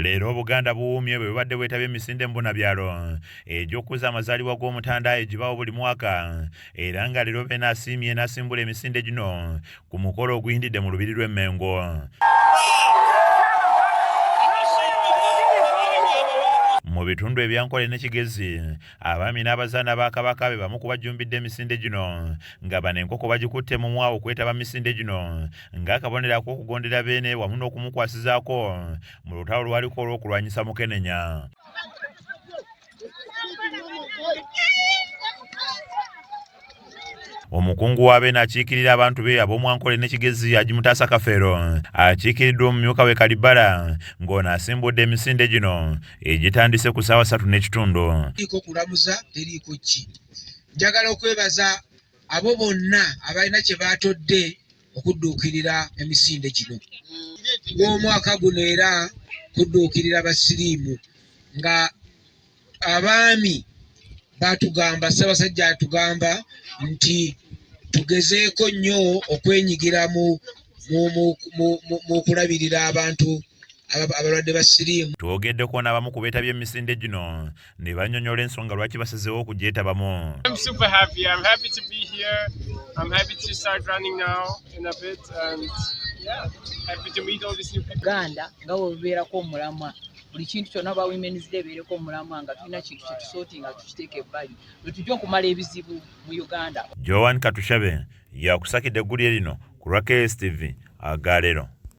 Leero Obuganda buwuumye bwe bubadde bwetabye emisinde mbunabyalo egy'okuza amazaalibwa g'Omutanda egibawo buli mwaka era nga leero beena asiimye n'asimbula emisinde gino ku mukolo oguyindidde mu lubiri lw'Emmengo. Mu bitundu ebyankole ne Kigezi, abaami n'abazaana ba Kabaka be bamu ku bajjumbidde emisinde gino nga bano enkoko bagikutte mu mwawo okwetaba misinde gino ng'akabonero ak'okugondera beene wamu n'okumukwasizaako mu lutalo lwaliko olw'okulwanyisa Mukenenya. Omukungu wa Beene akiikirira abantu be ab'Omwankole ne Kigezi Agimutaasa Kafeero akiikiriddwa omumyuka we Kalibala ng'ono asimbudde emisinde gino egitandise ku ssaawa 3:30. Iko kulamuza teriiko ki. Njagala okwebaza abo bonna abalina kye baatodde okudduukirira emisinde gino. Ng'omwaka guno era kudduukirira Abasiriimu nga abaami baatugamba, Ssaabasajja atugamba nti tugezeeko nnyo okwenyigira mu kulabirira abantu abalwadde ba Siriimu. Twogeddeko n'abamu ku beetabye emisinde gino ne bannyonnyola ensonga lwaki basazeewo okugyetabamu. I'm super happy. I'm happy to be here. I'm happy to start running now in a bit and yeah, happy to meet all these new people. Uganda nga webeerako omulamwa buli kintu kyonna ba Women's Day beereko omulamwa nga tulina kintu kye tusootinga tukiteeka ebbali lwe tujja okumala ebizibu mu Uganda. Joan Katushabe yakusakidde eggulire lino ku lwa KSTV Agaleero.